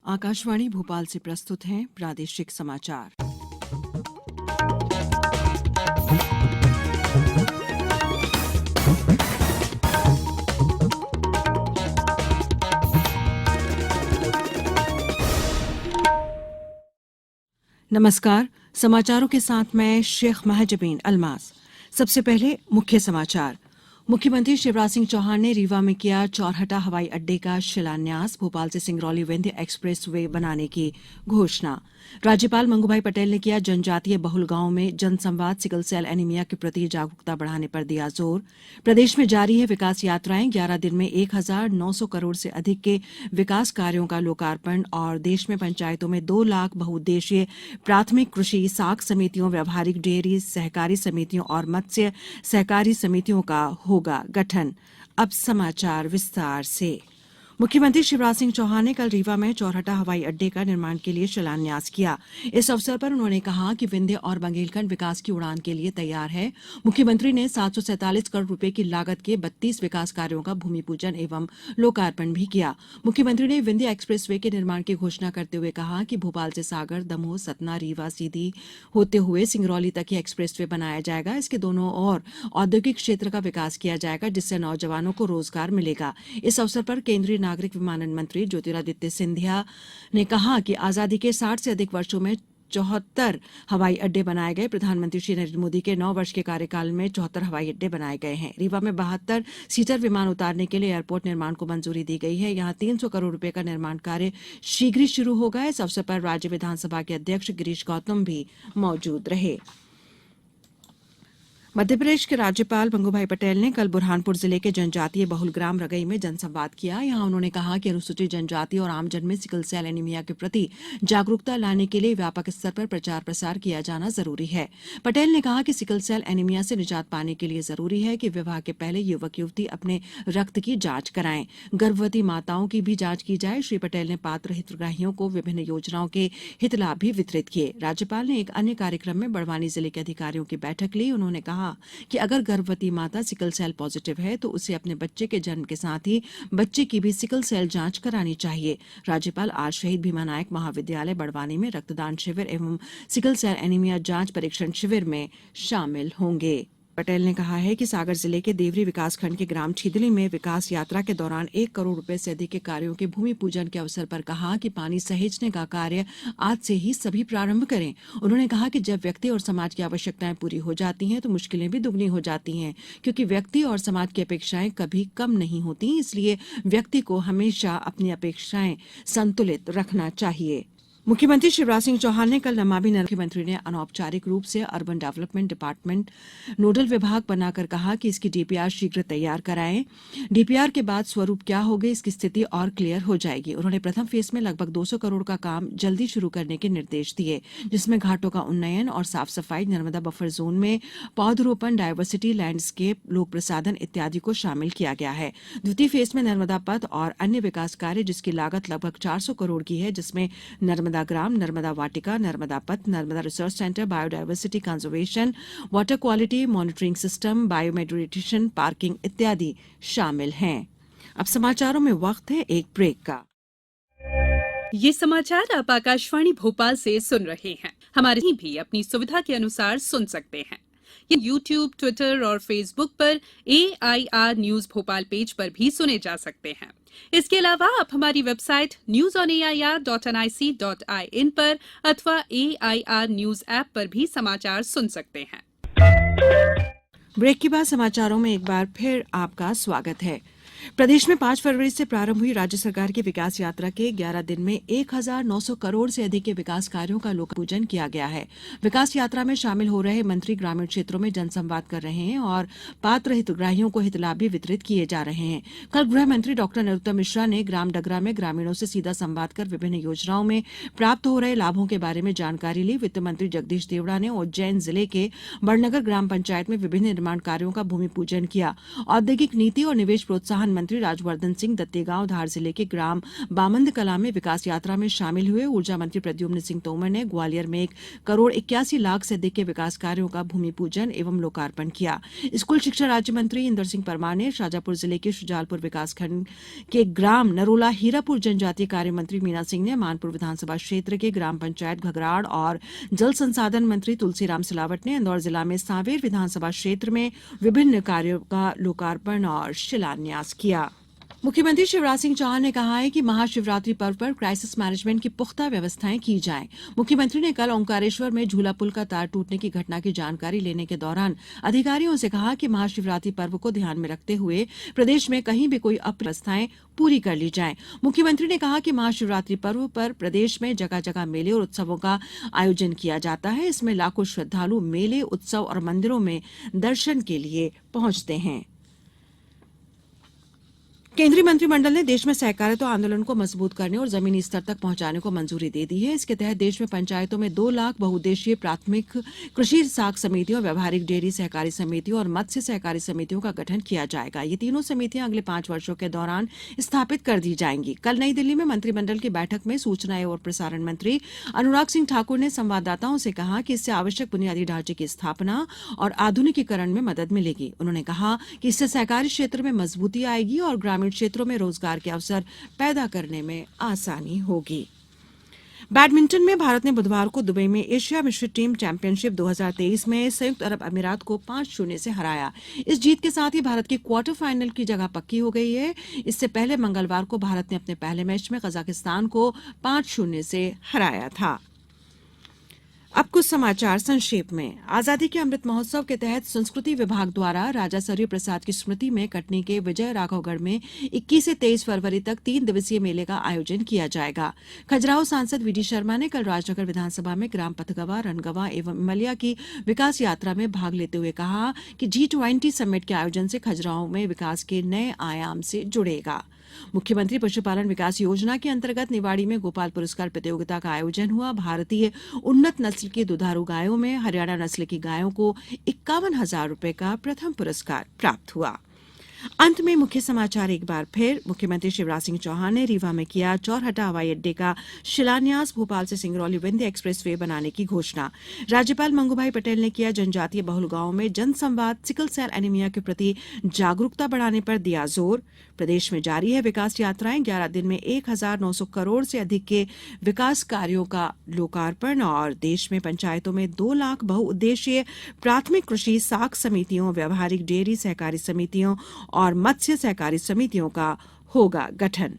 आकाशवाणी भोपाल से प्रस्तुत हैं प्रादेशिक समाचार। नमस्कार, समाचारों के साथ मैं शेख महजबीन अल्मास। सबसे पहले मुख्य समाचार। मुख्यमंत्री शिवराज सिंह चौहान ने रीवा में किया चौरहटा हवाई अड्डे का शिलान्यास। भोपाल से सिंगरौली विंध्य एक्सप्रेस वे बनाने की घोषणा। राज्यपाल मंगूभाई पटेल ने किया जनजातीय बहुल गांव में जनसंवाद। सिकल सेल एनीमिया के प्रति जागरूकता बढ़ाने पर दिया जोर। प्रदेश में जारी है विकास यात्राएं। 11 दिन में 1900 करोड़ से अधिक के विकास कार्यों का लोकार्पण। और देश में पंचायतों में 2 लाख बहुउद्देशीय प्राथमिक कृषि साख समितियों, व्यावहारिक डेयरी सहकारी समितियों और मत्स्य सहकारी समितियों का होगा गठन। अब समाचार विस्तार से। मुख्यमंत्री शिवराज सिंह चौहान ने कल रीवा में चौरहटा हवाई अड्डे का निर्माण के लिए शिलान्यास किया। इस अवसर पर उन्होंने कहा कि विंध्य और बघेलखंड विकास की उड़ान के लिए तैयार है। मुख्यमंत्री ने 747 करोड़ रुपए की लागत के 32 विकास कार्यों का भूमि पूजन एवं लोकार्पण भी किया। मुख्यमंत्री ने विंध्य एक्सप्रेस वे के निर्माण की घोषणा करते हुए कहा कि भोपाल से सागर, दमोह, सतना, रीवा सीधी होते हुए सिंगरौली तक ही एक्सप्रेस वे बनाया जाएगा। इसके दोनों ओर औद्योगिक क्षेत्र का विकास किया जाएगा, जिससे नौजवानों को रोजगार मिलेगा। इस अवसर पर केंद्रीय नागरिक विमानन मंत्री ज्योतिरादित्य सिंधिया ने कहा कि आजादी के 60 से अधिक वर्षों में 74 हवाई अड्डे बनाए गए। प्रधानमंत्री श्री नरेंद्र मोदी के 9 वर्ष के कार्यकाल में 74 हवाई अड्डे बनाए गए हैं। रीवा में 72 सीटर विमान उतारने के लिए एयरपोर्ट निर्माण को मंजूरी दी गई है। यहां 300 करोड़ रुपए का निर्माण कार्य शीघ्र ही शुरू होगा। इस अवसर पर राज्य विधानसभा के अध्यक्ष गिरीश गौतम भी मौजूद रहे। मध्यप्रदेश के राज्यपाल मंगूभाई पटेल ने कल बुरहानपुर जिले के जनजातीय बहुल ग्राम रगई में जनसंवाद किया। यहां उन्होंने कहा कि अनुसूचित जनजाति और आमजन में सिकल सेल एनीमिया के प्रति जागरूकता लाने के लिए व्यापक स्तर पर प्रचार प्रसार किया जाना जरूरी है। पटेल ने कहा कि सिकल सेल एनीमिया से निजात पाने के लिए जरूरी है कि विवाह के पहले युवक युवती अपने रक्त की जांच कराएं। गर्भवती माताओं की भी जांच की जाए। श्री पटेल ने पात्र हितग्राहियों को विभिन्न योजनाओं के हित लाभ भी वितरित किए। राज्यपाल ने एक अन्य कार्यक्रम में बड़वानी जिले के अधिकारियों की बैठक ली। उन्होंने कहा कि अगर गर्भवती माता सिकल सेल पॉजिटिव है तो उसे अपने बच्चे के जन्म के साथ ही बच्चे की भी सिकल सेल जांच करानी चाहिए। राज्यपाल आज शहीद भीमा नायक महाविद्यालय बड़वानी में रक्तदान शिविर एवं सिकल सेल एनीमिया जांच परीक्षण शिविर में शामिल होंगे। पटेल ने कहा है कि सागर जिले के देवरी विकासखंड के ग्राम छिदली में विकास यात्रा के दौरान 1 करोड़ रुपए से अधिक के कार्यों के भूमि पूजन के अवसर पर कहा कि पानी सहेजने का कार्य आज से ही सभी प्रारंभ करें। उन्होंने कहा कि जब व्यक्ति और समाज की आवश्यकताएं पूरी हो जाती हैं तो मुश्किलें भी दुगनी हो जाती हैं, क्योंकि व्यक्ति और समाज की अपेक्षाएं कभी कम नहीं होती। इसलिए व्यक्ति को हमेशा अपनी अपेक्षाएं संतुलित रखना चाहिए। मुख्यमंत्री शिवराज सिंह चौहान ने कल नमामि नर्मदे। मुख्यमंत्री ने अनौपचारिक रूप से अर्बन डेवलपमेंट डिपार्टमेंट नोडल विभाग बनाकर कहा कि इसकी डीपीआर शीघ्र तैयार कराएं। डीपीआर के बाद स्वरूप क्या होगा, इसकी स्थिति और क्लियर हो जाएगी। उन्होंने प्रथम फेज में लगभग 200 करोड़ का काम जल्दी शुरू करने के निर्देश दिए, जिसमें घाटों का उन्नयन और साफ सफाई, नर्मदा बफर जोन में पौधरोपण, डायवर्सिटी, लैंडस्केप, लोक प्रसाधन इत्यादि को शामिल किया गया है। द्वितीय फेज में नर्मदा पथ और अन्य विकास कार्य जिसकी लागत लगभग 400 करोड़ की है, जिसमें नर्मदा ग्राम, नर्मदा वाटिका, नर्मदा पथ, Narmada research centre, biodiversity conservation, water quality monitoring system, bioremediation, parking इत्यादि शामिल हैं। अब समाचारों में वक्त है एक ब्रेक का। ये समाचार आप आकाशवाणी भोपाल से सुन रहे हैं। हमारे भी अपनी सुविधा के अनुसार सुन सकते हैं। ये YouTube, ट्विटर और फेसबुक पर AIR न्यूज भोपाल पेज पर भी सुने जा सकते हैं। इसके अलावा आप हमारी वेबसाइट newsonair.nic.in पर अथवा AIR न्यूज ऐप पर भी समाचार सुन सकते हैं। ब्रेक के बाद समाचारों में एक बार फिर आपका स्वागत है। प्रदेश में 5 फरवरी से प्रारंभ हुई राज्य सरकार की विकास यात्रा के 11 दिन में 1900 करोड़ से अधिक के विकास कार्यों का लोकार्पण किया गया है। विकास यात्रा में शामिल हो रहे मंत्री ग्रामीण क्षेत्रों में जनसंवाद कर रहे हैं और पात्र हितग्राहियों को हितलाभ भी वितरित किए जा रहे हैं। कल गृह मंत्री डॉक्टर नरोत्तम मिश्रा ने ग्राम डगरा में ग्रामीणों से सीधा संवाद कर विभिन्न योजनाओं में प्राप्त हो रहे लाभों के बारे में जानकारी ली। वित्त मंत्री जगदीश देवड़ा ने उज्जैन जिले के बड़नगर ग्राम पंचायत में विभिन्न निर्माण कार्यों का भूमि पूजन किया। औद्योगिक नीति और निवेश प्रोत्साहन वन मंत्री राजवर्धन सिंह दत्तेगांव धार जिले के ग्राम बामंद कला में विकास यात्रा में शामिल हुए। ऊर्जा मंत्री प्रद्युम्न सिंह तोमर ने ग्वालियर में 1,81,00,000 से अधिक के विकास कार्यों का भूमि पूजन एवं लोकार्पण किया। स्कूल शिक्षा राज्य मंत्री इंदर सिंह परमार ने शाजापुर जिले के शुजालपुर विकासखंड के ग्राम नरोला हीरापुर। जनजातीय कार्य मंत्री मीना सिंह ने मानपुर विधानसभा क्षेत्र के ग्राम पंचायत घगराड़ और जल संसाधन मंत्री तुलसीराम सिलावट ने इंदौर जिला में सांवेर विधानसभा क्षेत्र में विभिन्न कार्यों का लोकार्पण और शिलान्यास किया। मुख्यमंत्री शिवराज सिंह चौहान ने कहा है कि महाशिवरात्रि पर्व पर क्राइसिस मैनेजमेंट की पुख्ता व्यवस्थाएं की जाएं। मुख्यमंत्री ने कल ओंकारेश्वर में झूला पुल का तार टूटने की घटना की जानकारी लेने के दौरान अधिकारियों से कहा कि महाशिवरात्रि पर्व को ध्यान में रखते हुए प्रदेश में कहीं भी कोई अव्यवस्थाएं पूरी कर ली जाएं। मुख्यमंत्री ने कहा कि महाशिवरात्रि पर्व पर प्रदेश में जगह जगह मेले और उत्सवों का आयोजन किया जाता है। इसमें लाखों श्रद्धालु मेले, उत्सव और मंदिरों में दर्शन के लिए पहुंचते हैं। केंद्रीय मंत्रिमंडल ने देश में सहकारिता आंदोलन को मजबूत करने और जमीनी स्तर तक पहुंचाने को मंजूरी दे दी है। इसके तहत देश में पंचायतों में 2 लाख बहुउद्देशीय प्राथमिक कृषि साख समितियों, व्यावहारिक डेयरी सहकारी समितियों और मत्स्य सहकारी समितियों का गठन किया जाएगा। ये तीनों समितियां अगले 5 वर्षों के दौरान स्थापित कर दी जाएंगी। कल नई दिल्ली में मंत्रिमंडल की बैठक में सूचना और प्रसारण मंत्री अनुराग सिंह ठाकुर ने संवाददाताओं से कहा कि इससे आवश्यक बुनियादी ढांचे की स्थापना और आधुनिकीकरण में मदद मिलेगी। उन्होंने कहा कि इससे सहकारी क्षेत्र में मजबूती आएगी और ग्रामीण क्षेत्रों में रोजगार के अवसर पैदा करने में आसानी होगी। बैडमिंटन में भारत ने बुधवार को दुबई में एशिया मिश्रित टीम चैंपियनशिप 2023 में संयुक्त अरब अमीरात को 5-0 से हराया। इस जीत के साथ ही भारत की क्वार्टर फाइनल की जगह पक्की हो गई है। इससे पहले मंगलवार को भारत ने अपने पहले मैच में कजाकिस्तान को 5-0 से हराया था। अब कुछ समाचार संक्षेप में। आजादी के अमृत महोत्सव के तहत संस्कृति विभाग द्वारा राजा सरयू प्रसाद की स्मृति में कटनी के विजय राघवगढ़ में 21 से 23 फरवरी तक 3 दिवसीय मेले का आयोजन किया जाएगा। खजुराहो सांसद वीडी शर्मा ने कल राजनगर विधानसभा में ग्राम पथगवा, रनगवा एवं इमलिया की विकास यात्रा में भाग लेते हुए कहा कि G20 समिट के आयोजन से खजुराहो में विकास के नए आयाम से जुड़ेगा। मुख्यमंत्री पशुपालन विकास योजना के अंतर्गत निवाड़ी में गोपाल पुरस्कार प्रतियोगिता का आयोजन हुआ। भारतीय उन्नत नस्ल की दुधारू गायों में हरियाणा नस्ल की गायों को 51,000 रुपए का प्रथम पुरस्कार प्राप्त हुआ। अंत में मुख्य समाचार एक बार फिर। मुख्यमंत्री शिवराज सिंह चौहान ने रीवा में किया चौरहटा हवाई अड्डे का शिलान्यास। भोपाल से सिंगरौली विंध्य एक्सप्रेस वे बनाने की घोषणा। राज्यपाल मंगूभाई पटेल ने किया जनजातीय बहुल गांवों में जनसंवाद। सिकल सेल एनीमिया के प्रति जागरूकता बढ़ाने पर दिया जोर। प्रदेश में जारी है विकास यात्राएं। 11 दिन में 1,900 करोड़ से अधिक के विकास कार्यों का लोकार्पण। और देश में पंचायतों में 2 लाख बहुउद्देशीय प्राथमिक कृषि साख समितियों, व्यावहारिक डेयरी सहकारी समितियों और मत्स्य सहकारी समितियों का होगा गठन।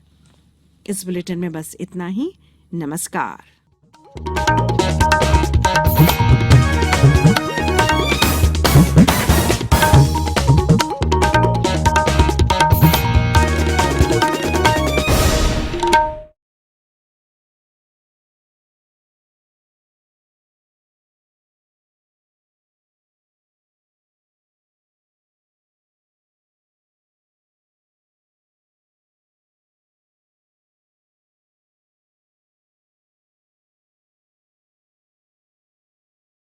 इस बुलेटिन में बस इतना ही। नमस्कार।